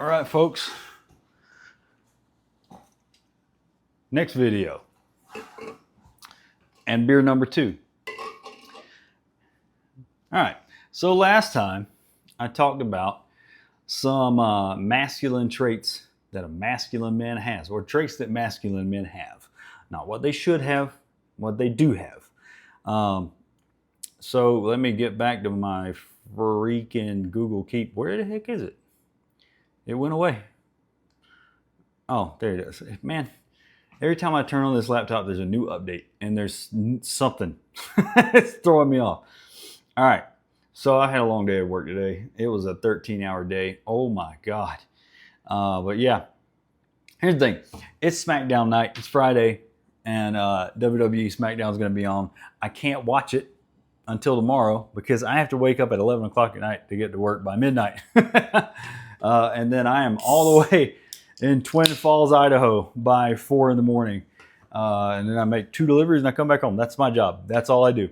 All right, folks. Next video. And beer number 2. All right. So last time I talked about some masculine traits that a masculine man has, or traits that masculine men have. Not what they should have, what they do have. So let me get back to my freaking Google Keep. Where the heck is it? It went away. Oh, there it is. Man, every time I turn on this laptop, there's a new update and there's something. It's throwing me off. All right. So I had a long day at work today. It was a 13-hour day. Oh my God. But yeah, here's the thing. It's SmackDown night. It's Friday and WWE SmackDown is going to be on. I can't watch it until tomorrow because I have to wake up at 11 o'clock at night to get to work by midnight. And then I am all the way in Twin Falls, Idaho by 4 in the morning. And then I make 2 deliveries and I come back home. That's my job. That's all I do.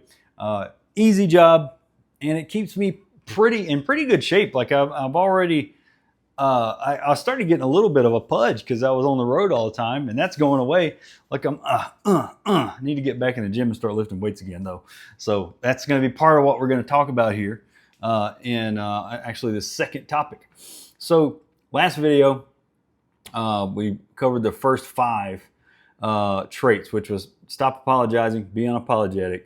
Easy job. And it keeps me in pretty good shape. Like I've already, I started getting a little bit of a pudge because I was on the road all the time, and that's going away. Like I need to get back in the gym and start lifting weights again, though. So that's going to be part of what we're going to talk about here in actually the second topic. So last video, we covered the first 5 traits, which was stop apologizing, be unapologetic,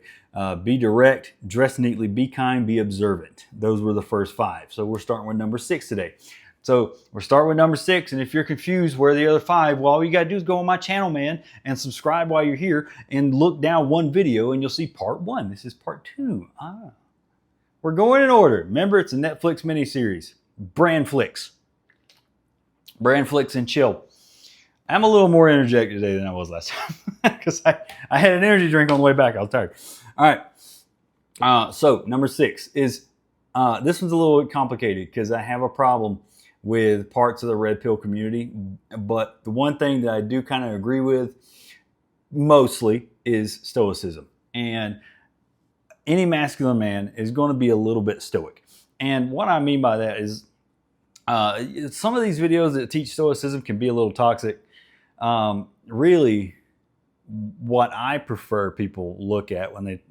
be direct, dress neatly, be kind, be observant. Those were the first 5. So we're starting with number 6 today. So we're starting with number 6. And if you're confused where the other 5, well, all you got to do is go on my channel, man, and subscribe while you're here and look down one video and you'll see part 1. This is part 2. We're going in order. Remember, it's a Netflix miniseries. Brandflix and chill. I'm a little more energetic today than I was last time because I had an energy drink on the way back. I was tired. All right. So number 6 is, this one's a little bit complicated because I have a problem with parts of the red pill community. But the one thing that I do kind of agree with mostly is stoicism. And any masculine man is going to be a little bit stoic. And what I mean by that is some of these videos that teach stoicism can be a little toxic. Really, what I prefer people look at when they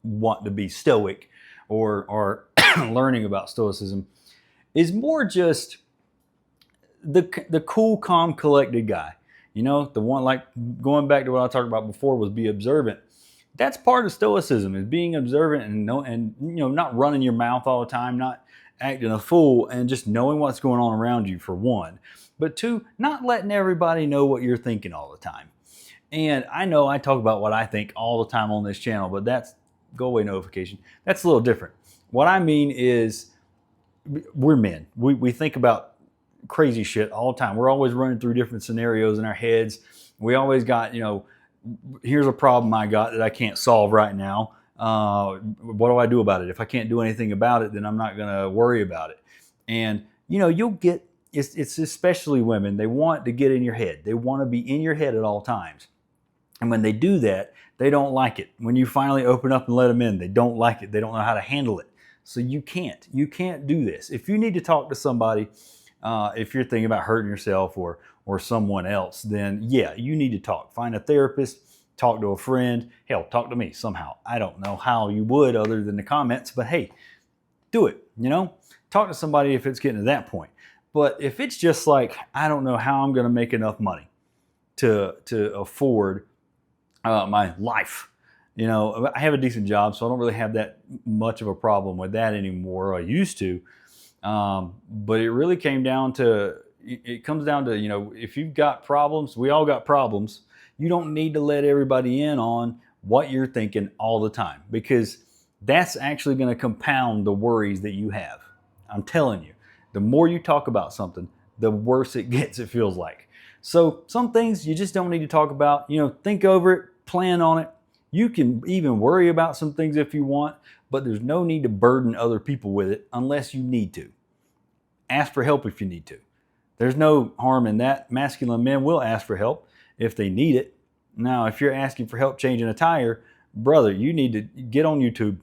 want to be stoic or learning about stoicism is more just the cool, calm, collected guy. You know, the one, like going back to what I talked about before, was be observant. That's part of stoicism, is being observant and not running your mouth all the time, not acting a fool, and just knowing what's going on around you, for one. But 2, not letting everybody know what you're thinking all the time. And I know I talk about what I think all the time on this channel, but that's go away notification. That's a little different. What I mean is, we're men. We think about crazy shit all the time. We're always running through different scenarios in our heads. We always got, here's a problem I got that I can't solve right now. What do I do about it? If I can't do anything about it, then I'm not going to worry about it. And, you'll get, it's especially women, they want to get in your head. They want to be in your head at all times. And when they do that, they don't like it. When you finally open up and let them in, they don't like it. They don't know how to handle it. So you can't do this. If you need to talk to somebody, if you're thinking about hurting yourself or someone else, then yeah, you need to talk. Find a therapist, talk to a friend. Hell, talk to me somehow. I don't know how you would other than the comments, but hey, do it. Talk to somebody if it's getting to that point. But if it's just like, I don't know how I'm going to make enough money to afford my life. I have a decent job, so I don't really have that much of a problem with that anymore. I used to. But it really comes down to, if you've got problems, we all got problems. You don't need to let everybody in on what you're thinking all the time, because that's actually going to compound the worries that you have. I'm telling you, the more you talk about something, the worse it gets, it feels like. So some things you just don't need to talk about. Think over it, plan on it. You can even worry about some things if you want, but there's no need to burden other people with it unless you need to. Ask for help if you need to. There's no harm in that. Masculine men will ask for help if they need it. Now, if you're asking for help changing a tire, brother, you need to get on YouTube.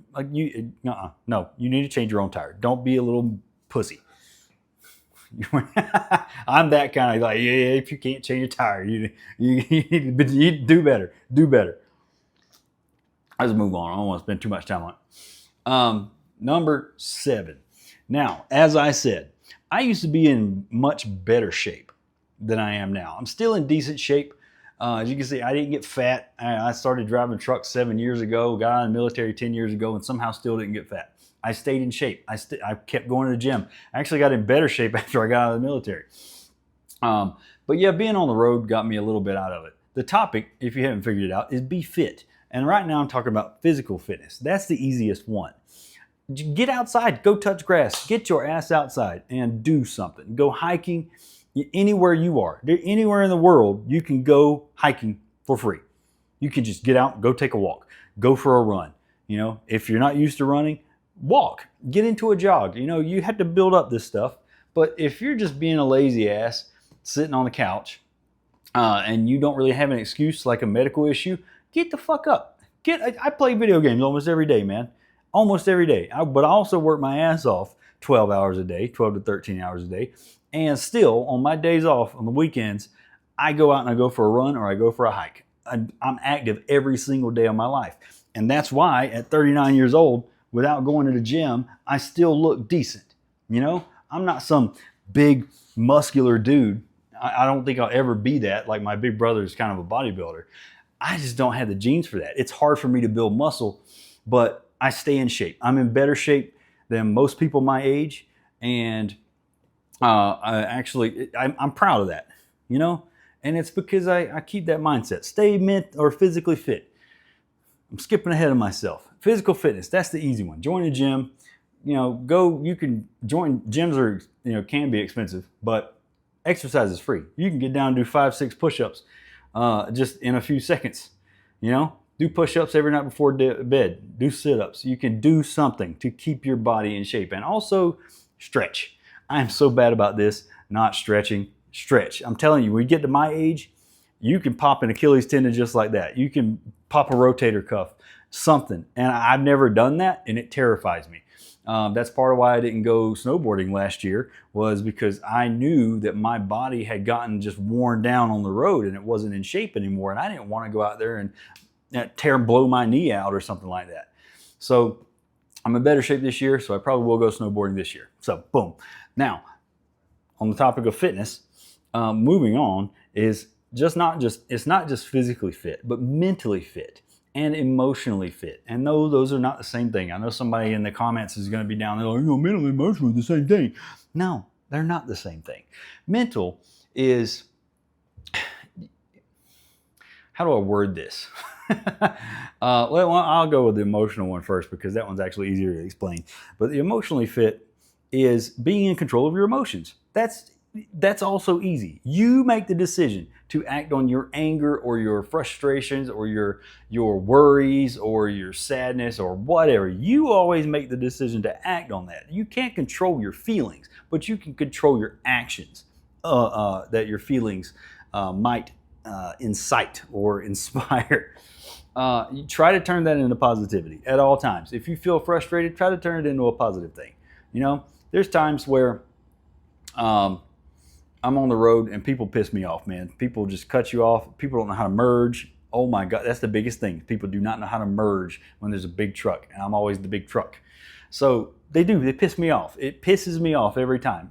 No, you need to change your own tire. Don't be a little pussy. I'm that kind of like, yeah, if you can't change a tire, you need to do better. Do better. Let's move on. I don't want to spend too much time on it. Number 7. Now, as I said, I used to be in much better shape than I am now. I'm still in decent shape. As you can see, I didn't get fat. I started driving trucks 7 years ago, got out of the military 10 years ago, and somehow still didn't get fat. I stayed in shape. I kept going to the gym. I actually got in better shape after I got out of the military. But yeah, being on the road got me a little bit out of it. The topic, if you haven't figured it out, is be fit. And right now I'm talking about physical fitness. That's the easiest one. Get outside, go touch grass, get your ass outside and do something. Go hiking anywhere you are. Anywhere in the world, you can go hiking for free. You can just get out, go take a walk, go for a run. You know, if you're not used to running, walk, get into a jog. You know, you have to build up this stuff. But if you're just being a lazy ass, sitting on the couch, and you don't really have an excuse like a medical issue, get the fuck up. I play video games almost every day, man. Almost every day. But I also work my ass off 12 hours a day, 12 to 13 hours a day. And still, on my days off, on the weekends, I go out and I go for a run or I go for a hike. I'm active every single day of my life. And that's why at 39 years old, without going to the gym, I still look decent. You know, I'm not some big muscular dude. I don't think I'll ever be that. Like my big brother is kind of a bodybuilder. I just don't have the genes for that. It's hard for me to build muscle, but I stay in shape. I'm in better shape than most people my age, and I'm proud of that, you know. And it's because I keep that mindset. Stay physically fit. I'm skipping ahead of myself. Physical fitness, that's the easy one. Join a gym. You know, you can join gyms are, you know, can be expensive, but exercise is free. You can get down and do 5-6 push-ups just in a few seconds, you know. Do push-ups every night before bed. Do sit-ups. You can do something to keep your body in shape. And also stretch. I am so bad about this, not stretching. Stretch. I'm telling you, when you get to my age, you can pop an Achilles tendon just like that. You can pop a rotator cuff, something. And I've never done that, and it terrifies me. That's part of why I didn't go snowboarding last year, was because I knew that my body had gotten just worn down on the road and it wasn't in shape anymore. And I didn't want to go out there and blow my knee out or something like that. So I'm in better shape this year, so I probably will go snowboarding this year. So boom. Now, on the topic of fitness, moving on is it's not just physically fit, but mentally fit and emotionally fit. And no, those are not the same thing. I know somebody in the comments is going to be down there like, mental and emotional are the same thing. No, they're not the same thing. Mental is, how do I word this? Well, I'll go with the emotional one first because that one's actually easier to explain. But the emotionally fit is being in control of your emotions. That's also easy. You make the decision to act on your anger or your frustrations or your worries or your sadness or whatever. You always make the decision to act on that. You can't control your feelings, but you can control your actions that your feelings might incite or inspire. You try to turn that into positivity at all times. If you feel frustrated, try to turn it into a positive thing. You know, there's times where I'm on the road and people piss me off, man. People just cut you off. People don't know how to merge. Oh my God, that's the biggest thing. People do not know how to merge when there's a big truck, and I'm always the big truck. So they piss me off. It pisses me off every time.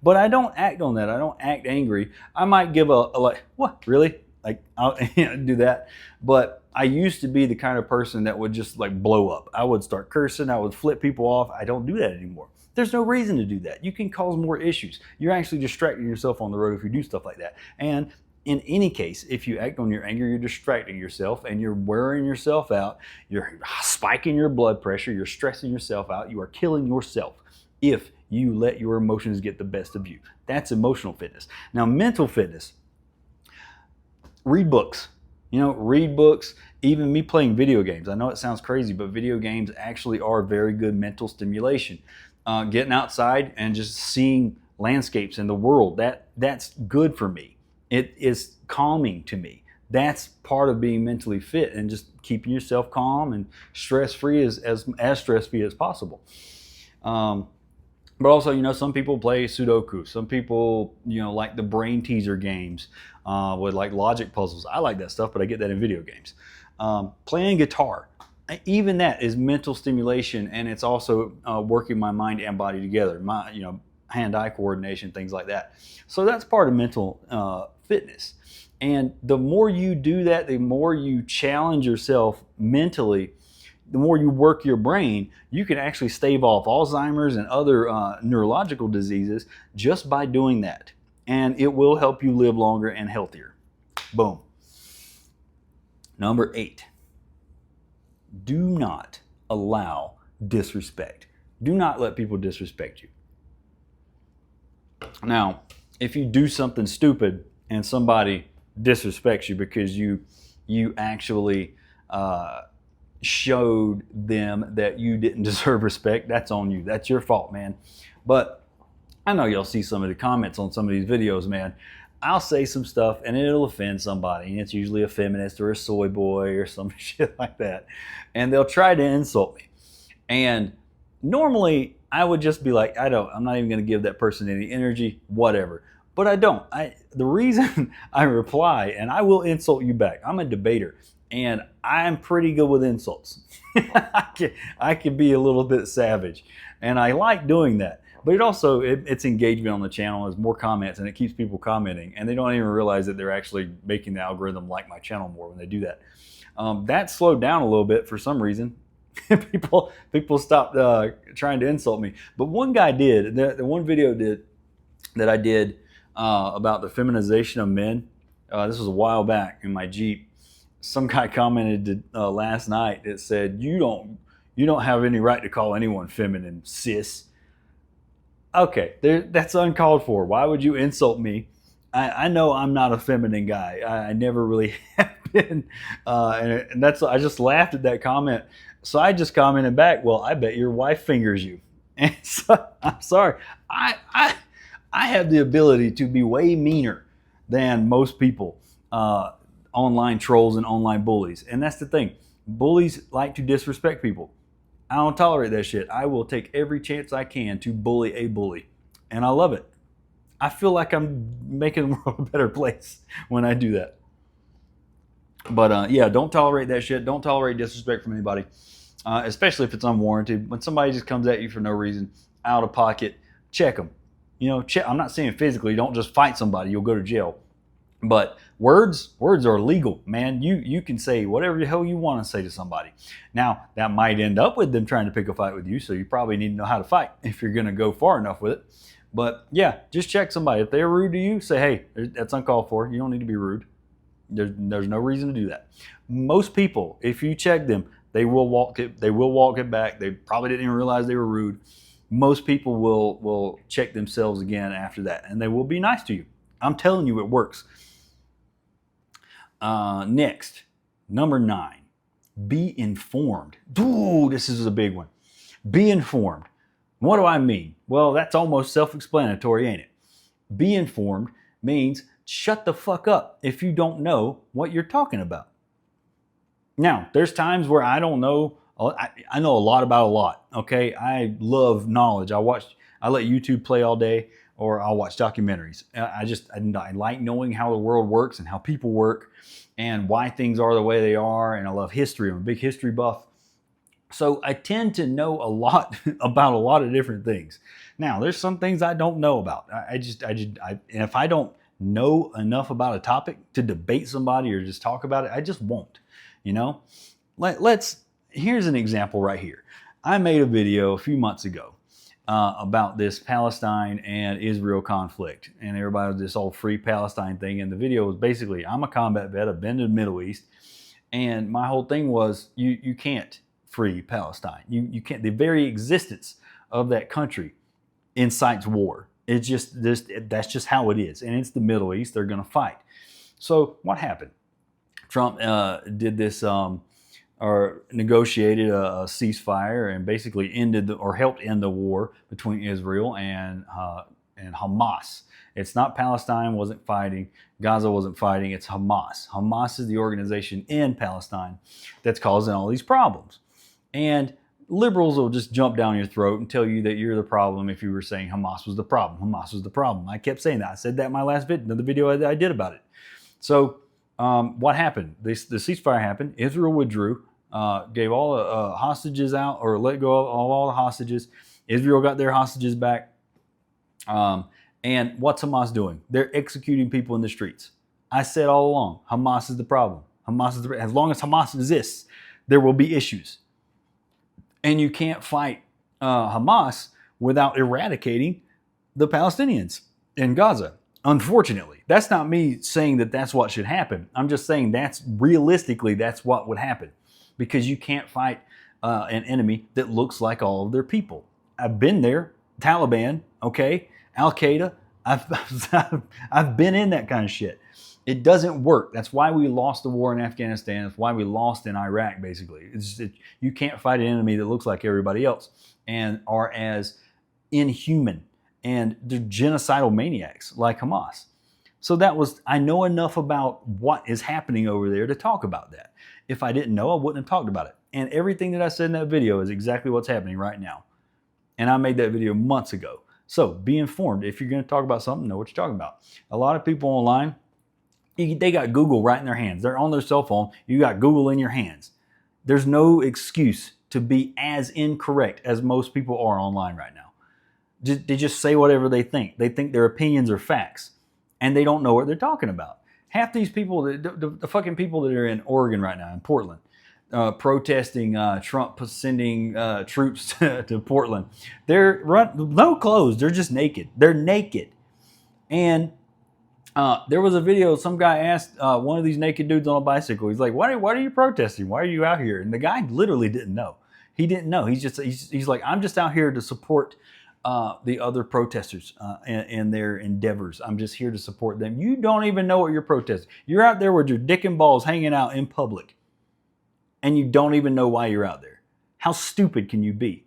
But I don't act on that. I don't act angry. I might give a like, what, really? Like, I'll do that. But I used to be the kind of person that would just like blow up. I would start cursing. I would flip people off. I don't do that anymore. There's no reason to do that. You can cause more issues. You're actually distracting yourself on the road if you do stuff like that. And in any case, if you act on your anger, you're distracting yourself and you're wearing yourself out. You're spiking your blood pressure. You're stressing yourself out. You are killing yourself if you let your emotions get the best of you. That's emotional fitness. Now, mental fitness, read books. You know, read books. Even me playing video games. I know it sounds crazy, but video games actually are very good mental stimulation. Getting outside and just seeing landscapes in the world, that's good for me. It is calming to me. That's part of being mentally fit and just keeping yourself calm and stress-free as stress-free as possible. But also, some people play Sudoku. Some people, like the brain teaser games with like logic puzzles. I like that stuff, but I get that in video games. Playing guitar, even that is mental stimulation, and it's also working my mind and body together. My, hand-eye coordination, things like that. So that's part of mental fitness. And the more you do that, the more you challenge yourself mentally, the more you work your brain, you can actually stave off Alzheimer's and other neurological diseases just by doing that. And it will help you live longer and healthier. Boom. Number 8, do not allow disrespect. Do not let people disrespect you. Now, if you do something stupid and somebody disrespects you because you actually showed them that you didn't deserve respect, that's on you. That's your fault, man. But I know y'all see some of the comments on some of these videos, man. I'll say some stuff and it'll offend somebody, and it's usually a feminist or a soy boy or some shit like that, and they'll try to insult me. And normally I would just be like, I'm not even going to give that person any energy, whatever. But I don't. The reason I reply, and I will insult you back. I'm a debater, and I'm pretty good with insults. I can be a little bit savage, and I like doing that. But it's engagement on the channel. There's more comments, and it keeps people commenting, and they don't even realize that they're actually making the algorithm like my channel more when they do that. That slowed down a little bit for some reason. people stopped trying to insult me. But one guy did. The one video that I did about the feminization of men. This was a while back in my Jeep. Some guy commented last night that said, "You don't have any right to call anyone feminine, sis." Okay, that's uncalled for. Why would you insult me? I know I'm not a feminine guy. I never really have been, and I just laughed at that comment. So I just commented back, "Well, I bet your wife fingers you." And so, I'm sorry. I have the ability to be way meaner than most people, online trolls and online bullies. And that's the thing. Bullies like to disrespect people. I don't tolerate that shit. I will take every chance I can to bully a bully. And I love it. I feel like I'm making the world a better place when I do that. But yeah, don't tolerate that shit. Don't tolerate disrespect from anybody, especially if it's unwarranted. When somebody just comes at you for no reason, out of pocket, check them. I'm not saying physically. Don't just fight somebody. You'll go to jail. But words are legal, man. You can say whatever the hell you want to say to somebody. Now, that might end up with them trying to pick a fight with you, so you probably need to know how to fight if you're going to go far enough with it. But yeah, just check somebody. If they're rude to you, say, "Hey, that's uncalled for. You don't need to be rude." There's no reason to do that. Most people, if you check them, they will walk it back. They probably didn't even realize they were rude. Most people will check themselves again after that, and they will be nice to you. I'm telling you, it works. Next, number 9, be informed. Ooh, this is a big one. Be informed. What do I mean? Well, that's almost self-explanatory, ain't it? Be informed means shut the fuck up if you don't know what you're talking about. Now, there's times where I don't know. I know a lot about a lot. Okay, I love knowledge. I let YouTube play all day, or I'll watch documentaries. I like knowing how the world works and how people work and why things are the way they are. And I love history. I'm a big history buff. So I tend to know a lot about a lot of different things. Now, there's some things I don't know about. And if I don't know enough about a topic to debate somebody or just talk about it, I just won't. Here's an example right here. I made a video a few months ago about this Palestine and Israel conflict, and everybody was this whole free Palestine thing. And the video was basically, I'm a combat vet, I've been to the Middle East, and my whole thing was you can't free Palestine. You can't. The very existence of that country incites war. It's just this. That's just how it is, and it's the Middle East. They're going to fight. So what happened? Trump did this. Or negotiated a ceasefire and basically helped end the war between Israel and Hamas. It's not Palestine wasn't fighting, Gaza wasn't fighting, it's Hamas. Hamas is the organization in Palestine that's causing all these problems. And Liberals will just jump down your throat and tell you that you're the problem if you were saying Hamas was the problem. Hamas was the problem. I kept saying that. I said that in my last video, another video I did about it. So what happened? The ceasefire happened. Israel withdrew, gave all the hostages out, or let go of all the hostages. Israel got their hostages back. And what's Hamas doing? They're executing people in the streets. I said all along, Hamas is the problem. As long as Hamas exists, there will be issues. And you can't fight Hamas without eradicating the Palestinians in Gaza. Unfortunately, that's not me saying that that's what should happen. I'm just saying that's what would happen, because you can't fight an enemy that looks like all of their people. I've been there, Taliban, okay, Al-Qaeda. I've been in that kind of shit. It doesn't work. That's why we lost the war in Afghanistan. That's why we lost in Iraq, basically. You can't fight an enemy that looks like everybody else and are as inhuman and they're genocidal maniacs like Hamas. So I know enough about what is happening over there to talk about that. If I didn't know, I wouldn't have talked about it. And everything that I said in that video is exactly what's happening right now. And I made that video months ago. So be informed. If you're going to talk about something, know what you're talking about. A lot of people online, they got Google right in their hands. They're on their cell phone. You got Google in your hands. There's no excuse to be as incorrect as most people are online right now. They just say whatever they think. They think their opinions are facts, and they don't know what they're talking about. Half these people, the fucking people that are in Oregon right now, in Portland, protesting Trump sending troops to Portland, they're no clothes. They're just naked. They're naked, and there was a video. Some guy asked one of these naked dudes on a bicycle. He's like, "Why are you protesting? Why are you out here?" And the guy literally didn't know. He didn't know. He's like, "I'm just out here to support the other protesters and their endeavors. I'm just here to support them." You don't even know what you're protesting. You're out there with your dick and balls hanging out in public, and you don't even know why you're out there. How stupid can you be?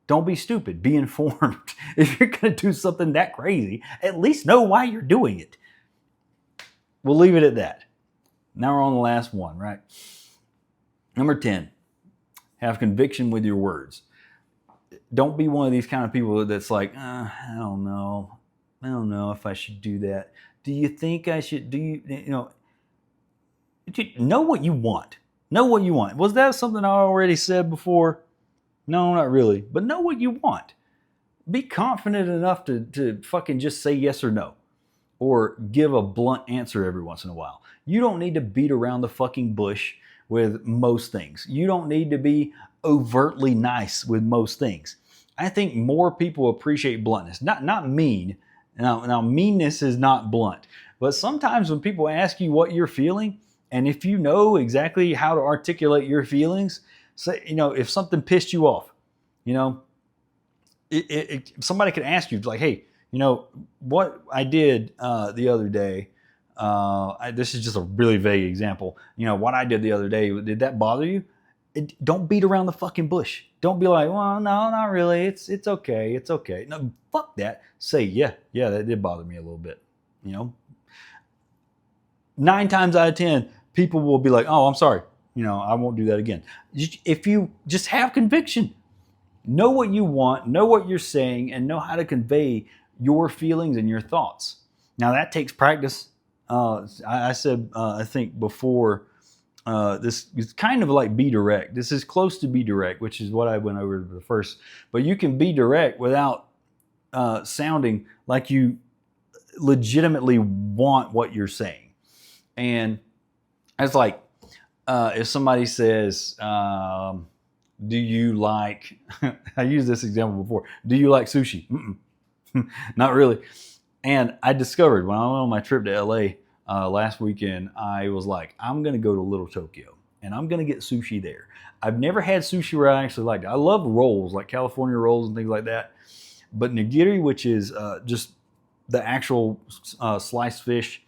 Don't be stupid. Be informed. If you're going to do something that crazy, at least know why you're doing it. We'll leave it at that. Now we're on the last one, right? Number 10, have conviction with your words. Don't be one of these kind of people that's like, I don't know. I don't know if I should do that. Do you think I should? Know what you want. Know what you want. Was that something I already said before? No, not really. But know what you want. Be confident enough to fucking just say yes or no. Or give a blunt answer every once in a while. You don't need to beat around the fucking bush with most things. You don't need to be overtly nice with most things. I think more people appreciate bluntness. Not mean. Now meanness is not blunt. But sometimes when people ask you what you're feeling, and if you know exactly how to articulate your feelings, say, if something pissed you off, somebody could ask you, like, hey, what I did the other day, this is just a really vague example. What I did the other day, did that bother you? Don't beat around the fucking bush. Don't be like, well, no, not really. It's okay. It's okay. No, fuck that. Say, yeah, that did bother me a little bit. 9 times out of 10, people will be like, oh, I'm sorry. I won't do that again. If you just have conviction, know what you want, know what you're saying, and know how to convey your feelings and your thoughts. Now that takes practice. I said, I think before, this is kind of like be direct. This is close to be direct, which is what I went over the first. But you can be direct without sounding like you legitimately want what you're saying. And it's like, if somebody says, do you like, I used this example before, do you like sushi? Not really. And I discovered when I went on my trip to LA last weekend, I was like, I'm going to go to Little Tokyo and I'm going to get sushi there. I've never had sushi where I actually liked it. I love rolls, like California rolls and things like that. But nigiri, which is just the actual sliced fish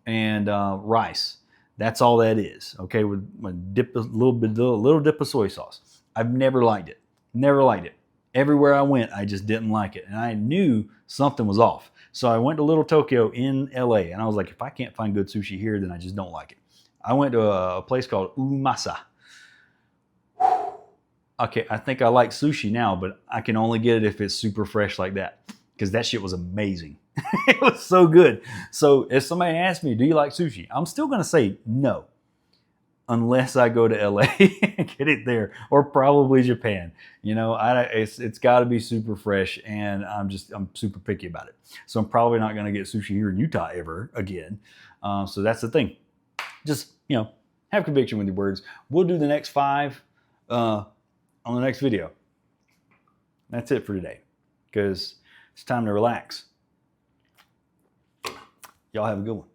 and rice, that's all that is. Okay, with a little dip of soy sauce. I've never liked it. Never liked it. Everywhere I went, I just didn't like it. And I knew something was off. So I went to Little Tokyo in LA and I was like, if I can't find good sushi here, then I just don't like it. I went to a place called Umasa. okay, I think I like sushi now, but I can only get it if it's super fresh like that. Because that shit was amazing. It was so good. So if somebody asks me, do you like sushi? I'm still going to say no. Unless I go to LA and get it there, or probably Japan. You know, it's got to be super fresh, and I'm super picky about it. So I'm probably not going to get sushi here in Utah ever again. So that's the thing. Just, you know, have conviction with your words. We'll do the next 5 on the next video. That's it for today, because it's time to relax. Y'all have a good one.